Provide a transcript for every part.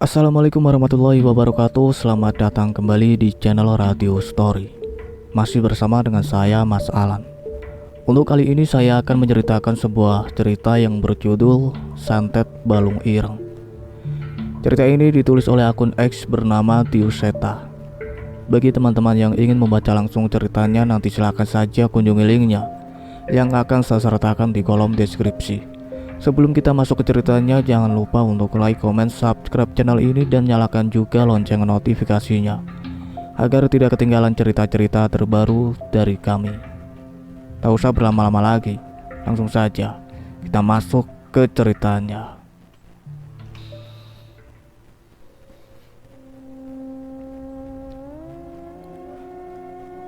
Assalamualaikum warahmatullahi wabarakatuh. Selamat datang kembali di channel Radio Story. Masih bersama dengan saya, Mas Alan. Untuk kali ini saya akan menceritakan sebuah cerita yang berjudul Santet Balung Ireng. Cerita ini ditulis oleh akun X bernama Tiuseta. Bagi teman-teman yang ingin membaca langsung ceritanya, nanti silakan saja kunjungi linknya yang akan saya sertakan di kolom deskripsi. Sebelum kita masuk ke ceritanya, jangan lupa untuk like, comment, subscribe channel ini dan nyalakan juga lonceng notifikasinya agar tidak ketinggalan cerita-cerita terbaru dari kami. Tak usah berlama-lama lagi, langsung saja kita masuk ke ceritanya.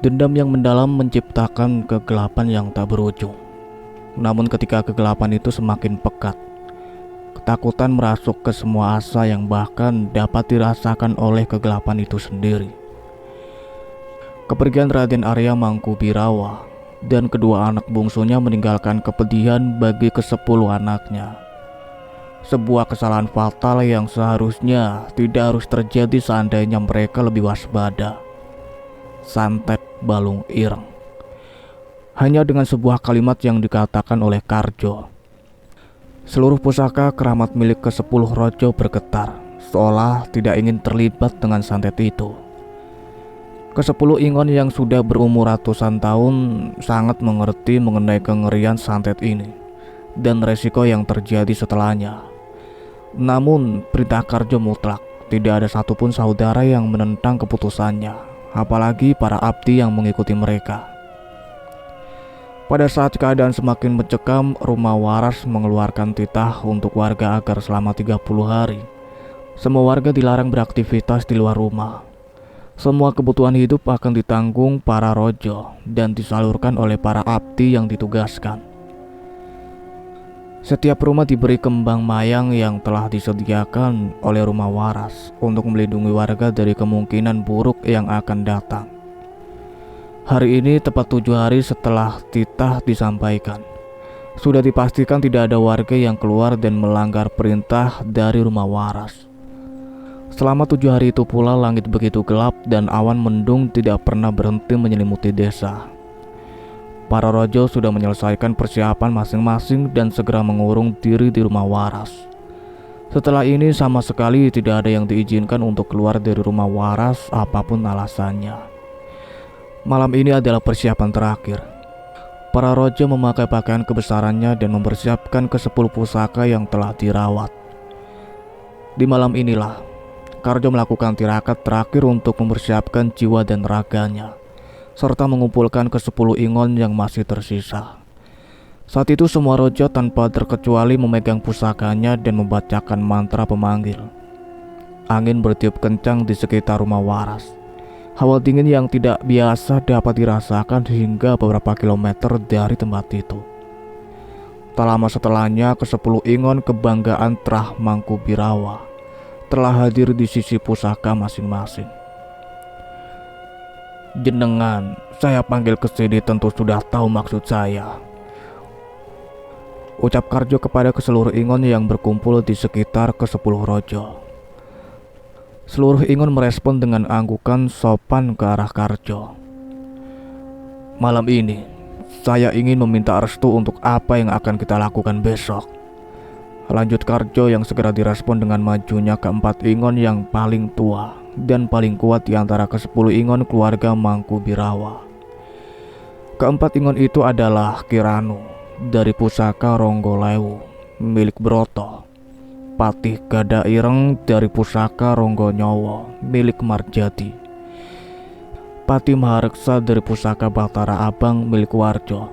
Dendam yang mendalam menciptakan kegelapan yang tak berujung. Namun ketika kegelapan itu semakin pekat, ketakutan merasuk ke semua asa yang bahkan dapat dirasakan oleh kegelapan itu sendiri. Kepergian Raden Arya Mangkubirawa dan kedua anak bungsunya meninggalkan kepedihan bagi ke-10 anaknya. Sebuah kesalahan fatal yang seharusnya tidak harus terjadi seandainya mereka lebih waspada. Santet Balung Ireng. Hanya dengan sebuah kalimat yang dikatakan oleh Karjo, seluruh pusaka keramat milik ke-10 Rojo bergetar, seolah tidak ingin terlibat dengan santet itu. Ke-10 Ingon yang sudah berumur ratusan tahun sangat mengerti mengenai kengerian santet ini dan resiko yang terjadi setelahnya. Namun perintah Karjo mutlak, tidak ada satupun saudara yang menentang keputusannya, apalagi para abdi yang mengikuti mereka. Pada saat keadaan semakin mencekam, rumah waras mengeluarkan titah untuk warga agar selama 30 hari semua warga dilarang beraktivitas di luar rumah. Semua kebutuhan hidup akan ditanggung para rojo dan disalurkan oleh para abdi yang ditugaskan. Setiap rumah diberi kembang mayang yang telah disediakan oleh rumah waras untuk melindungi warga dari kemungkinan buruk yang akan datang. Hari ini tepat 7 hari setelah titah disampaikan, sudah dipastikan tidak ada warga yang keluar dan melanggar perintah dari rumah waras. Selama 7 hari itu pula langit begitu gelap dan awan mendung tidak pernah berhenti menyelimuti desa. Para rojo sudah menyelesaikan persiapan masing-masing dan segera mengurung diri di rumah waras. Setelah ini sama sekali tidak ada yang diizinkan untuk keluar dari rumah waras apapun alasannya. Malam ini adalah persiapan terakhir. Para rojo memakai pakaian kebesarannya dan mempersiapkan ke-10 pusaka yang telah dirawat. Di malam inilah, Karjo melakukan tirakat terakhir untuk mempersiapkan jiwa dan raganya, serta mengumpulkan ke-10 Ingon yang masih tersisa. Saat itu semua rojo tanpa terkecuali memegang pusakanya dan membacakan mantra pemanggil. Angin bertiup kencang di sekitar rumah waras. Hawa dingin yang tidak biasa dapat dirasakan hingga beberapa kilometer dari tempat itu. Tak lama setelahnya, ke-10 Ingon kebanggaan Trah Mangkubirawa telah hadir di sisi pusaka masing-masing. Jenengan, saya panggil ke sini tentu sudah tahu maksud saya, ucap Karjo kepada seluruh Ingon yang berkumpul di sekitar ke-10 Rojo. Seluruh Ingon merespon dengan anggukan sopan ke arah Karjo. Malam ini, saya ingin meminta restu untuk apa yang akan kita lakukan besok, lanjut Karjo yang segera direspon dengan majunya ke-4 Ingon yang paling tua dan paling kuat di antara ke-10 Ingon keluarga Mangkubirawa. Ke-4 Ingon itu adalah Kiranu dari pusaka Ronggolewu milik Broto, Patih Gada Ireng dari pusaka Ronggo Nyowo milik Marjati, Patih Mahareksa dari pusaka Batara Abang milik Warjo,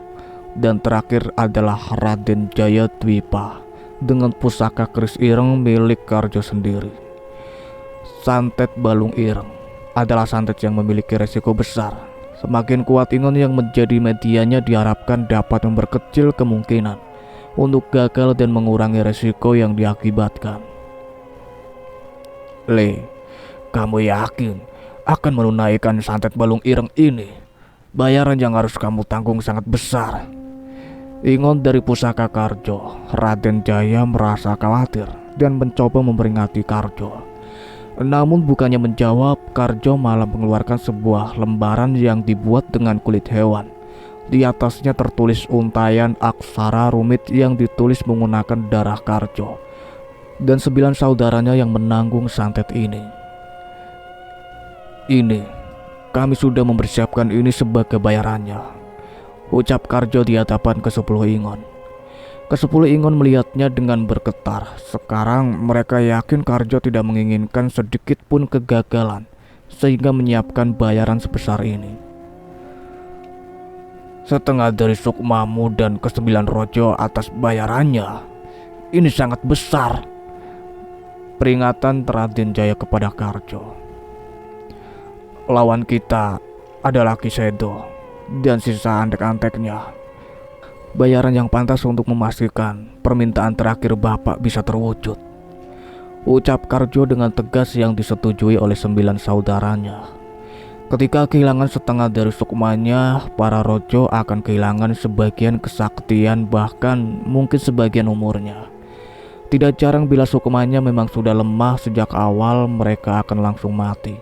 dan terakhir adalah Raden Jaya Dwipa dengan pusaka Keris Ireng milik Karjo sendiri. Santet Balung Ireng adalah santet yang memiliki resiko besar. Semakin kuat Ingon yang menjadi medianya diharapkan dapat memperkecil kemungkinan untuk gagal dan mengurangi resiko yang diakibatkan. Le, kamu yakin akan menunaikan santet Balung Ireng ini? Bayaran yang harus kamu tanggung sangat besar. Ingon dari pusaka Karjo, Raden Jaya merasa khawatir dan mencoba memperingati Karjo Namun bukannya menjawab, Karjo malah mengeluarkan sebuah lembaran yang dibuat dengan kulit hewan. Di atasnya tertulis untayan aksara rumit yang ditulis menggunakan darah Karjo dan 9 saudaranya yang menanggung santet ini. "Ini, kami sudah mempersiapkan ini sebagai bayarannya," ucap Karjo di hadapan ke-10 Ingon. Ke-10 Ingon melihatnya dengan bergetar. Sekarang mereka yakin Karjo tidak menginginkan sedikit pun kegagalan sehingga menyiapkan bayaran sebesar ini. "Setengah dari sukmamu dan ke-9 rojo atas bayarannya. Ini sangat besar," peringatan Raden Jaya kepada Karjo. "Lawan kita adalah Ki Sedo dan sisa antek-anteknya. Bayaran yang pantas untuk memastikan permintaan terakhir Bapak bisa terwujud," ucap Karjo dengan tegas yang disetujui oleh 9 saudaranya. Ketika kehilangan setengah dari sukmanya, para rojo akan kehilangan sebagian kesaktian, bahkan mungkin sebagian umurnya. Tidak jarang bila sukmanya memang sudah lemah sejak awal, mereka akan langsung mati.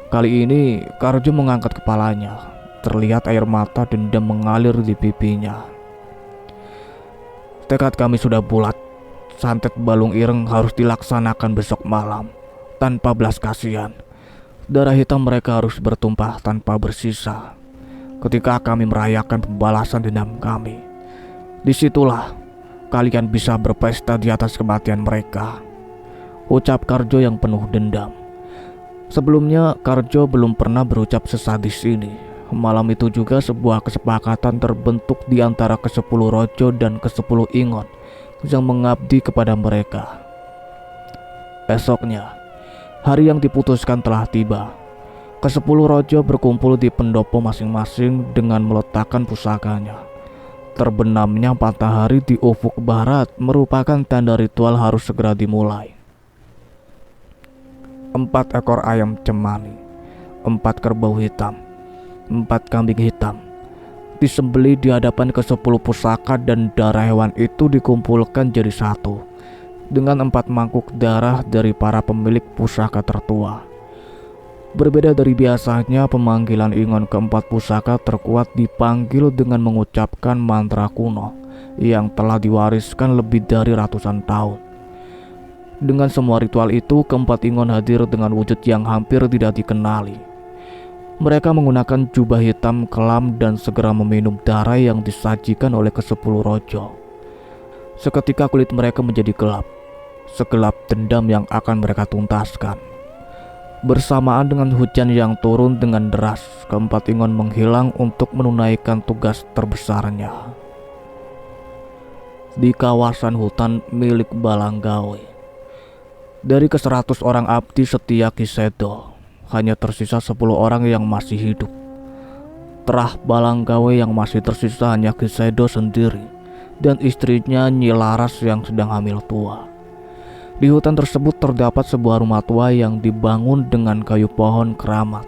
Kali ini Karjo mengangkat kepalanya. Terlihat air mata dendam mengalir di pipinya. "Tekad kami sudah bulat. Santet Balung Ireng harus dilaksanakan besok malam tanpa belas kasihan. Darah hitam mereka harus bertumpah tanpa bersisa. Ketika kami merayakan pembalasan dendam kami, disitulah kalian bisa berpesta di atas kematian mereka," ucap Karjo yang penuh dendam. Sebelumnya Karjo belum pernah berucap sesadis ini. Malam itu juga sebuah kesepakatan terbentuk di antara ke-10 rojo dan ke-10 Ingon yang mengabdi kepada mereka. Esoknya, hari yang diputuskan telah tiba. Ke-10 rojo berkumpul di pendopo masing-masing dengan meletakkan pusakanya. Terbenamnya matahari di ufuk barat merupakan tanda ritual harus segera dimulai. 4 ekor ayam cemani, 4 kerbau hitam, 4 kambing hitam disembelih di hadapan ke-10 pusaka, dan darah hewan itu dikumpulkan jadi satu dengan 4 mangkuk darah dari para pemilik pusaka tertua. Berbeda dari biasanya, pemanggilan Ingon ke-4 pusaka terkuat dipanggil dengan mengucapkan mantra kuno yang telah diwariskan lebih dari ratusan tahun. Dengan semua ritual itu, ke-4 Ingon hadir dengan wujud yang hampir tidak dikenali. Mereka menggunakan jubah hitam kelam dan segera meminum darah yang disajikan oleh ke-10 rojo. Seketika kulit mereka menjadi gelap, segelap dendam yang akan mereka tuntaskan. Bersamaan dengan hujan yang turun dengan deras, ke-4 Ingon menghilang untuk menunaikan tugas terbesarnya. Di kawasan hutan milik Balanggawe, dari ke-100 orang abdi setia Ki Sedo, hanya tersisa 10 orang yang masih hidup. Terah Balanggawe yang masih tersisa hanya Ki Sedo sendiri dan istrinya Nyi Laras yang sedang hamil tua. Di hutan tersebut terdapat sebuah rumah tua yang dibangun dengan kayu pohon keramat,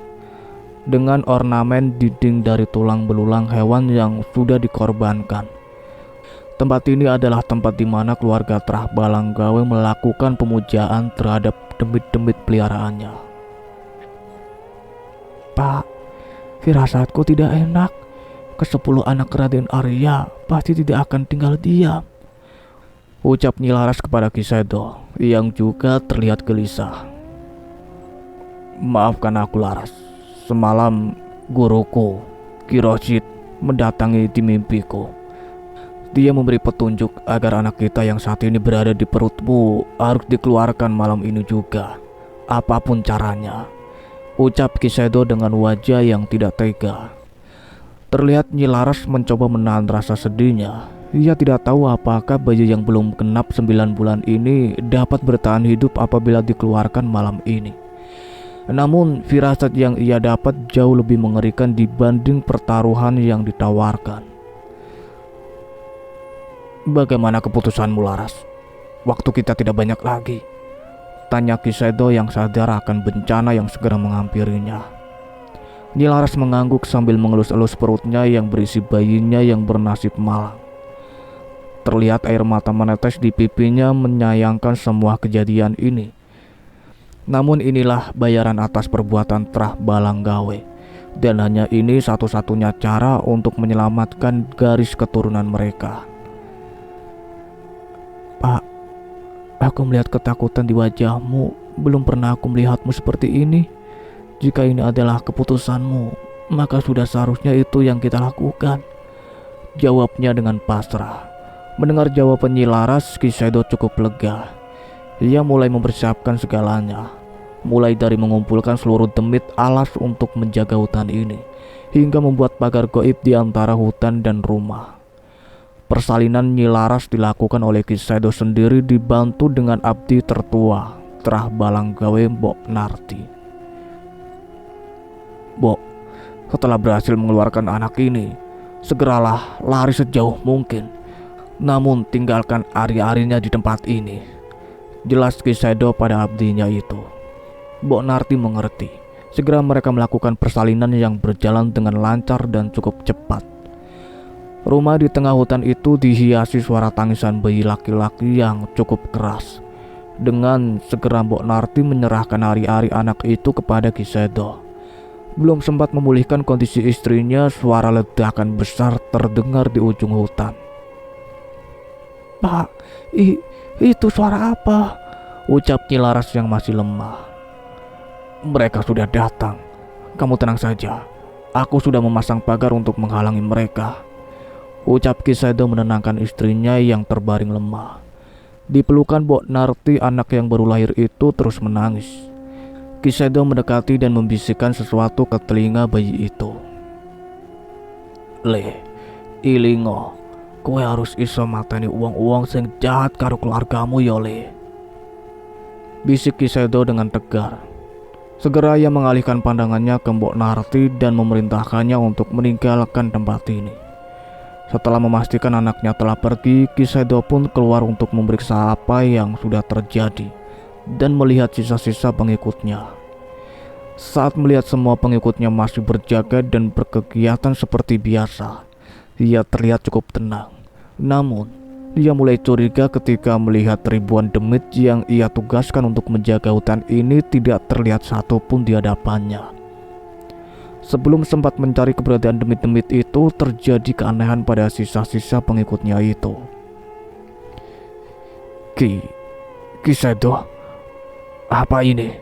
dengan ornamen dinding dari tulang belulang hewan yang sudah dikorbankan. Tempat ini adalah tempat di mana keluarga Terah Balanggawe melakukan pemujaan terhadap demit-demit peliharaannya. "Pak, firasatku tidak enak. Ke-10 anak Raden Arya pasti tidak akan tinggal diam," ucap Nyi Laras kepada Ki Sedo yang juga terlihat gelisah. "Maafkan aku, Laras. Semalam guruku, Ki Roshid, mendatangi di mimpiku. Dia memberi petunjuk agar anak kita yang saat ini berada di perutmu harus dikeluarkan malam ini juga, apapun caranya," ucap Ki Sedo dengan wajah yang tidak tega. Terlihat Nyi Laras mencoba menahan rasa sedihnya. Ia tidak tahu apakah bayi yang belum genap 9 bulan ini dapat bertahan hidup apabila dikeluarkan malam ini. Namun firasat yang ia dapat jauh lebih mengerikan dibanding pertaruhan yang ditawarkan. "Bagaimana keputusanmu, Laras? Waktu kita tidak banyak lagi," tanya Ki Sedo yang sadar akan bencana yang segera menghampirinya. Nyi Laras mengangguk sambil mengelus-elus perutnya yang berisi bayinya yang bernasib malang. Terlihat air mata menetes di pipinya menyayangkan semua kejadian ini. Namun inilah bayaran atas perbuatan Trah Balanggawe. Dan hanya ini satu-satunya cara untuk menyelamatkan garis keturunan mereka. Pak, aku melihat ketakutan di wajahmu. Belum pernah aku melihatmu seperti ini. Jika ini adalah keputusanmu, maka sudah seharusnya itu yang kita lakukan, jawabnya dengan pasrah. Mendengar jawaban Nyi Laras, Ki Sedo cukup lega. Ia mulai mempersiapkan segalanya, mulai dari mengumpulkan seluruh demit alas untuk menjaga hutan ini, hingga membuat pagar goib di antara hutan dan rumah. Persalinan Nyi Laras dilakukan oleh Ki Sedo sendiri dibantu dengan abdi tertua, Trah Balanggawe Mbok Narti. Mbok, setelah berhasil mengeluarkan anak ini, segeralah lari sejauh mungkin. Namun tinggalkan ari-arinya di tempat ini, jelas Ki Sedo pada abdinya itu. Mbok Narti mengerti. Segera mereka melakukan persalinan yang berjalan dengan lancar dan cukup cepat. Rumah di tengah hutan itu dihiasi suara tangisan bayi laki-laki yang cukup keras. Dengan segera Mbok Narti menyerahkan ari-ari anak itu kepada Ki Sedo. Belum sempat memulihkan kondisi istrinya, suara ledakan besar terdengar di ujung hutan. Pak, itu suara apa? Ucap Nyi Laras yang masih lemah. Mereka sudah datang. Kamu tenang saja. Aku sudah memasang pagar untuk menghalangi mereka. Ucap Ki Sedo menenangkan istrinya yang terbaring lemah. Di pelukan Mbok Narti, anak yang baru lahir itu terus menangis. Ki Sedo mendekati dan membisikkan sesuatu ke telinga bayi itu. Le, ilingo, kowe harus iso mateni uang-uang sing jahat karo keluargamu ya Le. Bisik Ki Sedo dengan tegar. Segera ia mengalihkan pandangannya ke Mbok Narti dan memerintahkannya untuk meninggalkan tempat ini. Setelah memastikan anaknya telah pergi, Ki Sedo pun keluar untuk memeriksa apa yang sudah terjadi dan melihat sisa-sisa pengikutnya. Saat melihat semua pengikutnya masih berjaga dan berkegiatan seperti biasa, ia terlihat cukup tenang. Namun, ia mulai curiga ketika melihat ribuan demit yang ia tugaskan untuk menjaga hutan ini tidak terlihat satupun di hadapannya. Sebelum sempat mencari keberadaan demit-demit itu, terjadi keanehan pada sisa-sisa pengikutnya itu. Ki Sedo, apa ini?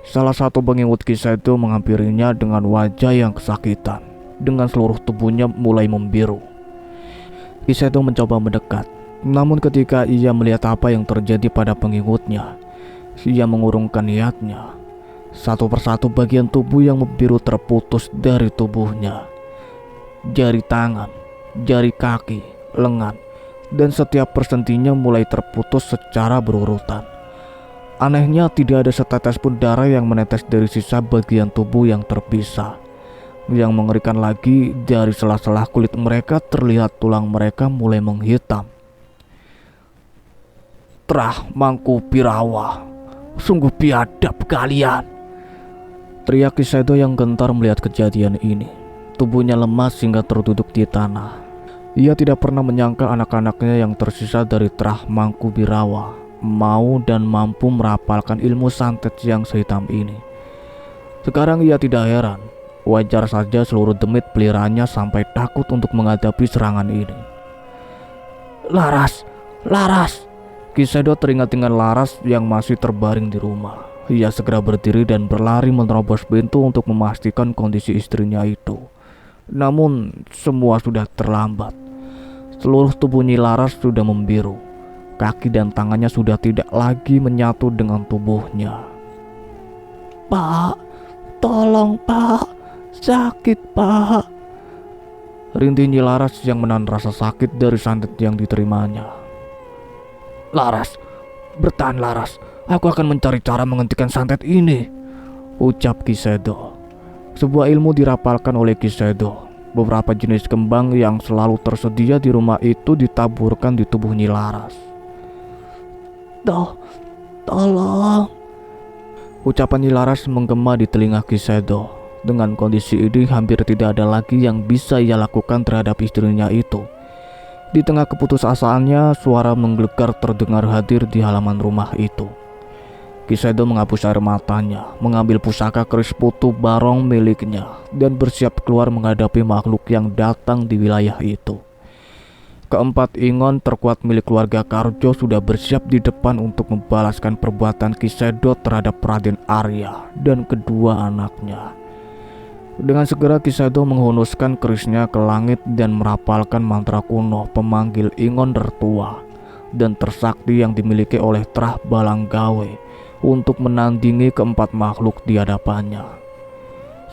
Salah satu pengikut Ki Sedo menghampirinya dengan wajah yang kesakitan. Dengan seluruh tubuhnya mulai membiru. Ki Sedo mencoba mendekat. Namun ketika ia melihat apa yang terjadi pada pengikutnya, ia mengurungkan niatnya. Satu persatu bagian tubuh yang membiru terputus dari tubuhnya. Jari tangan, jari kaki, lengan, dan setiap persentinya mulai terputus secara berurutan. Anehnya tidak ada setetes pun darah yang menetes dari sisa bagian tubuh yang terpisah. Yang mengerikan lagi, dari sela-sela kulit mereka terlihat tulang mereka mulai menghitam. Trah Mangkubirawa, sungguh biadab kalian, teriak Ki Sedo yang gentar melihat kejadian ini. Tubuhnya lemas hingga terduduk di tanah. Ia tidak pernah menyangka anak-anaknya yang tersisa dari Trah Mangkubirawa mau dan mampu merapalkan ilmu santet yang sehitam ini. Sekarang ia tidak heran. Wajar saja seluruh demit peliharaannya sampai takut untuk menghadapi serangan ini. Laras, Laras. Ki Sedo teringat dengan Laras yang masih terbaring di rumah. Ia segera berdiri dan berlari menerobos pintu untuk memastikan kondisi istrinya itu. Namun semua sudah terlambat. Seluruh tubuh Nyi Laras sudah membiru. Kaki dan tangannya sudah tidak lagi menyatu dengan tubuhnya. Pak, tolong Pak, sakit Pak, rintih Nyi Laras yang menahan rasa sakit dari santet yang diterimanya. Laras, bertahan Laras, aku akan mencari cara menghentikan santet ini, ucap Ki Sedo. Sebuah ilmu dirapalkan oleh Ki Sedo. Beberapa jenis kembang yang selalu tersedia di rumah itu ditaburkan di tubuh Nyi Laras. Tolong, ucapan Nyi Laras menggema di telinga Ki Sedo. Dengan kondisi ini hampir tidak ada lagi yang bisa ia lakukan terhadap istrinya itu. Di tengah keputusasaannya, suara menggelegar terdengar hadir di halaman rumah itu. Kisedo menghapus air matanya, mengambil pusaka keris putu barong miliknya, dan bersiap keluar menghadapi makhluk yang datang di wilayah itu. Keempat ingon terkuat milik keluarga Karjo sudah bersiap di depan untuk membalaskan perbuatan Kisedo terhadap Raden Arya dan kedua anaknya. Dengan segera Kisedo menghunuskan kerisnya ke langit dan merapalkan mantra kuno pemanggil ingon tertua dan tersakti yang dimiliki oleh Trah Balanggawe untuk menandingi keempat makhluk di hadapannya.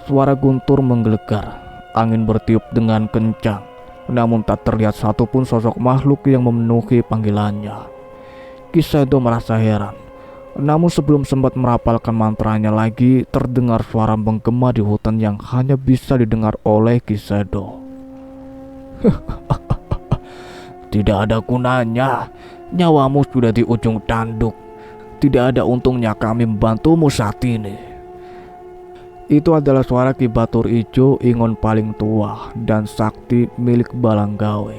Suara guntur menggelegar, angin bertiup dengan kencang, namun tak terlihat satupun sosok makhluk yang memenuhi panggilannya. Kisedo merasa heran, namun sebelum sempat merapalkan mantranya lagi, terdengar suara menggema di hutan yang hanya bisa didengar oleh Kisedo. Tidak ada gunanya, nyawamu sudah di ujung tanduk. Tidak ada untungnya kami membantumu saat ini. Itu adalah suara Ki Batur Ijo, ingon paling tua dan sakti milik Balanggawe.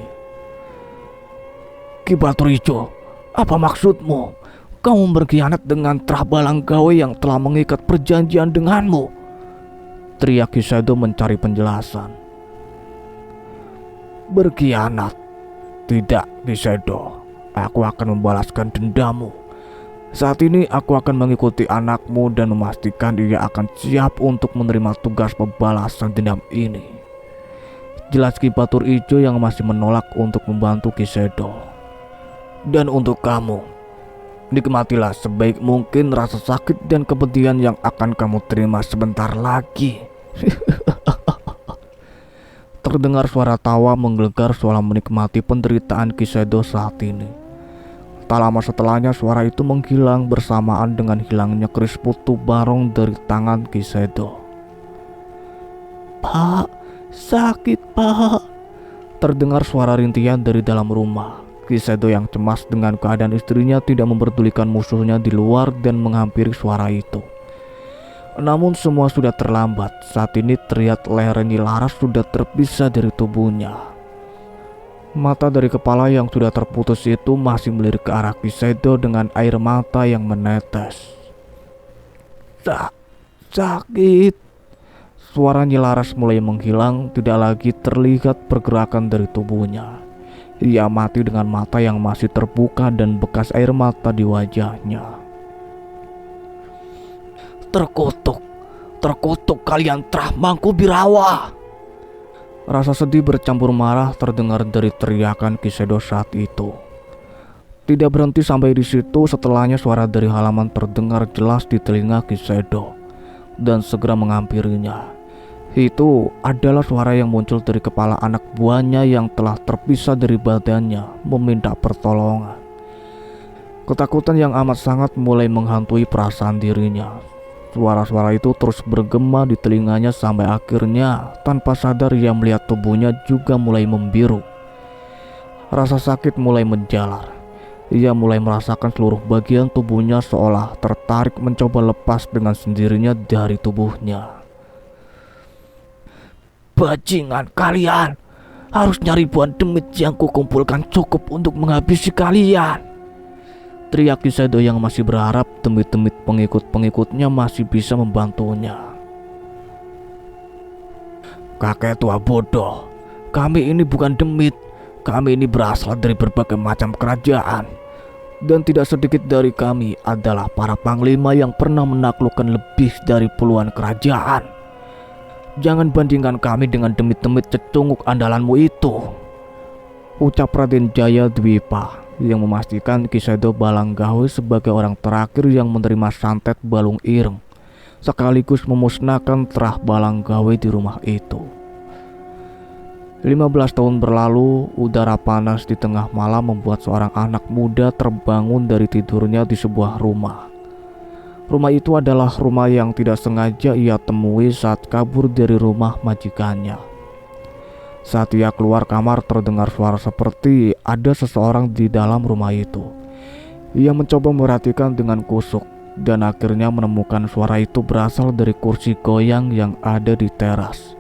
Ki Batur Ijo, apa maksudmu? Kamu berkhianat dengan Trah Balanggawe yang telah mengikat perjanjian denganmu, teriak Kisedo mencari penjelasan. Berkhianat? Tidak, Kisedo. Aku akan membalaskan dendamu. Saat ini aku akan mengikuti anakmu dan memastikan dia akan siap untuk menerima tugas pembalasan dendam ini, jelas Ki Batur Ijo yang masih menolak untuk membantu Kisedo. Dan untuk kamu, nikmatilah sebaik mungkin rasa sakit dan kepedihan yang akan kamu terima sebentar lagi. Terdengar suara tawa menggelegar seolah menikmati penderitaan Kisedo saat ini. Tak lama setelahnya suara itu menghilang bersamaan dengan hilangnya keris putu barong dari tangan Kisedo. Pak, sakit pak, terdengar suara rintihan dari dalam rumah. Kisedo yang cemas dengan keadaan istrinya tidak memperdulikan musuhnya di luar dan menghampiri suara itu. Namun semua sudah terlambat. Saat ini terlihat leher Nyilaras sudah terpisah dari tubuhnya. Mata dari kepala yang sudah terputus itu masih melirik ke arah Kisedo dengan air mata yang menetes. Sakit. Suara Nyilaras mulai menghilang, tidak lagi terlihat pergerakan dari tubuhnya. Ia mati dengan mata yang masih terbuka dan bekas air mata di wajahnya. Terkutuk kalian Trah Mangkubirawa. Rasa sedih bercampur marah terdengar dari teriakan Kisedo saat itu. Tidak berhenti sampai di situ, setelahnya suara dari halaman terdengar jelas di telinga Kisedo dan segera menghampirinya. Itu adalah suara yang muncul dari kepala anak buahnya yang telah terpisah dari badannya meminta pertolongan. Ketakutan yang amat sangat mulai menghantui perasaan dirinya. Suara-suara itu terus bergema di telinganya sampai akhirnya tanpa sadar ia melihat tubuhnya juga mulai membiru. Rasa sakit mulai menjalar. Ia mulai merasakan seluruh bagian tubuhnya seolah tertarik mencoba lepas dengan sendirinya dari tubuhnya. Bajingan kalian, harusnya ribuan demit yang kukumpulkan cukup untuk menghabisi kalian, teriak Kisedo yang masih berharap demit-demit pengikut-pengikutnya masih bisa membantunya. Kakek tua bodoh, kami ini bukan demit. Kami ini berasal dari berbagai macam kerajaan. Dan tidak sedikit dari kami adalah para panglima yang pernah menaklukkan lebih dari puluhan kerajaan. Jangan bandingkan kami dengan demit-demit cecunguk andalanmu itu, ucap Raden Jaya Dwipa yang memastikan Kisedo Balanggawe sebagai orang terakhir yang menerima santet Balung Ireng, sekaligus memusnahkan Trah Balanggawe di rumah itu. 15 tahun berlalu, udara panas di tengah malam membuat seorang anak muda terbangun dari tidurnya di sebuah rumah. Rumah itu adalah rumah yang tidak sengaja ia temui saat kabur dari rumah majikannya. Saat ia keluar kamar terdengar suara seperti ada seseorang di dalam rumah itu. Ia mencoba memperhatikan dengan kusuk dan akhirnya menemukan suara itu berasal dari kursi goyang yang ada di teras.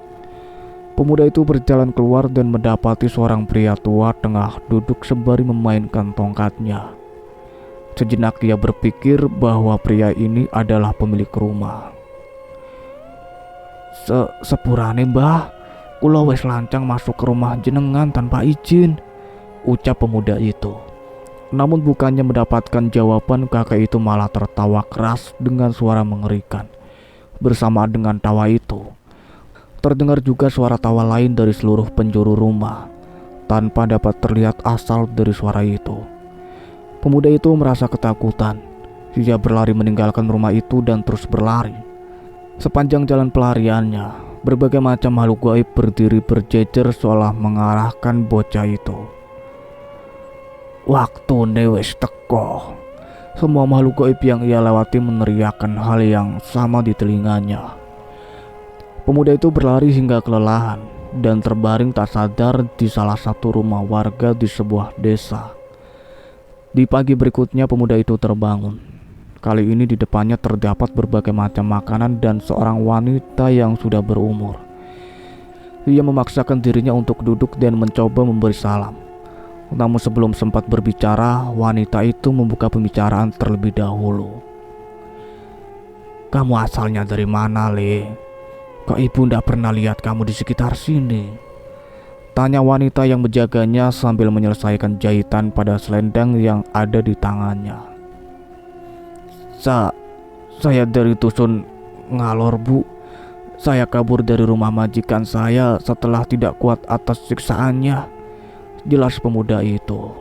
Pemuda itu berjalan keluar dan mendapati seorang pria tua tengah duduk sembari memainkan tongkatnya. Sejenak ia berpikir bahwa pria ini adalah pemilik rumah. Sepurane mbah, kula wis lancang masuk ke rumah jenengan tanpa izin, ucap pemuda itu. Namun bukannya mendapatkan jawaban, kakek itu malah tertawa keras dengan suara mengerikan. Bersamaan dengan tawa itu, terdengar juga suara tawa lain dari seluruh penjuru rumah, tanpa dapat terlihat asal dari suara itu. Pemuda itu merasa ketakutan. Dia berlari meninggalkan rumah itu dan terus berlari. Sepanjang jalan pelariannya, berbagai macam makhluk gaib berdiri berjejer seolah mengarahkan bocah itu. Waktu wis teko. Semua makhluk gaib yang ia lewati meneriakkan hal yang sama di telinganya. Pemuda itu berlari hingga kelelahan dan terbaring tak sadar di salah satu rumah warga di sebuah desa. Di pagi berikutnya pemuda itu terbangun. Kali ini di depannya terdapat berbagai macam makanan dan seorang wanita yang sudah berumur. Ia memaksakan dirinya untuk duduk dan mencoba memberi salam. Namun sebelum sempat berbicara, wanita itu membuka pembicaraan terlebih dahulu. Kamu asalnya dari mana, Le? Kok ibu ndak pernah lihat kamu di sekitar sini? Tanya wanita yang menjaganya sambil menyelesaikan jahitan pada selendang yang ada di tangannya. Saya dari dusun Ngalor, Bu. Saya kabur dari rumah majikan saya setelah tidak kuat atas siksaannya, jelas pemuda itu.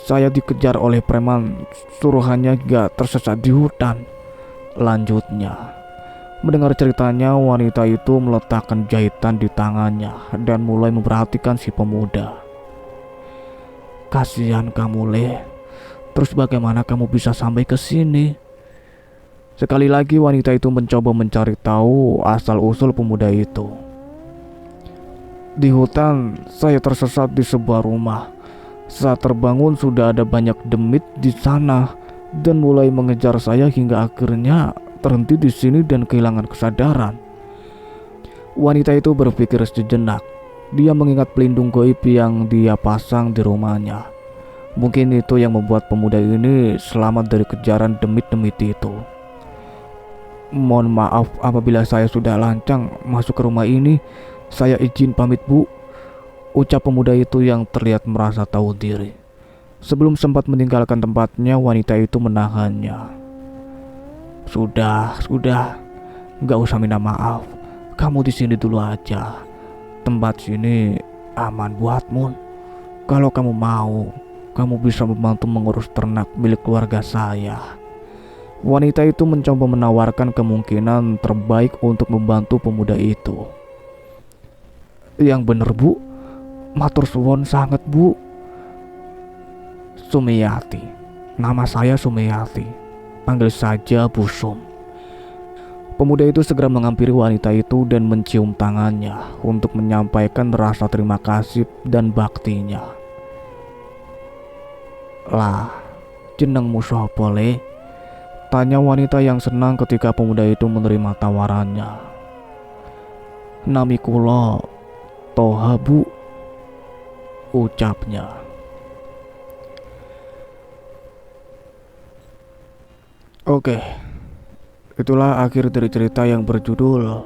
Saya dikejar oleh preman suruhannya hingga tersesat di hutan, lanjutnya. Mendengar ceritanya, wanita itu meletakkan jahitan di tangannya dan mulai memperhatikan si pemuda. Kasihan kamu, Le. Terus bagaimana kamu bisa sampai ke sini? Sekali lagi wanita itu mencoba mencari tahu asal-usul pemuda itu. Di hutan, saya tersesat di sebuah rumah. Saat terbangun sudah ada banyak demit di sana dan mulai mengejar saya hingga akhirnya terhenti di sini dan kehilangan kesadaran. Wanita itu berpikir sejenak. Dia mengingat pelindung gaib yang dia pasang di rumahnya. Mungkin itu yang membuat pemuda ini selamat dari kejaran demit-demit itu. Mohon maaf apabila saya sudah lancang masuk ke rumah ini. Saya izin pamit, Bu, ucap pemuda itu yang terlihat merasa tahu diri. Sebelum sempat meninggalkan tempatnya, wanita itu menahannya. Sudah, nggak usah minta maaf. Kamu di sini dulu aja. Tempat sini aman buatmu. Kalau kamu mau, kamu bisa membantu mengurus ternak milik keluarga saya. Wanita itu mencoba menawarkan kemungkinan terbaik untuk membantu pemuda itu. Yang bener, Bu. Matur suwun sangat, Bu. Sumiyati. Nama saya Sumiyati. Panggil saja Bu Sum. Pemuda itu segera menghampiri wanita itu dan mencium tangannya untuk menyampaikan rasa terima kasih dan baktinya. Lah, jenengmu sapa, Le? Tanya wanita yang senang ketika pemuda itu menerima tawarannya. Nami kula Toha, Bu, ucapnya. Oke, itulah akhir dari cerita yang berjudul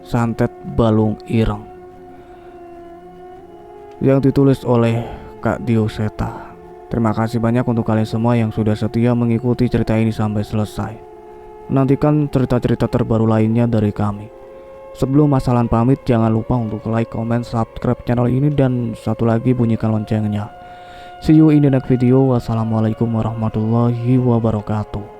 Santet Balung Ireng yang ditulis oleh Kak Dioseta. Terima kasih banyak untuk kalian semua yang sudah setia mengikuti cerita ini sampai selesai. Nantikan cerita-cerita terbaru lainnya dari kami. Sebelum Masalan pamit, jangan lupa untuk like, comment, subscribe channel ini, dan satu lagi bunyikan loncengnya. See you in the next video. Wassalamualaikum warahmatullahi wabarakatuh.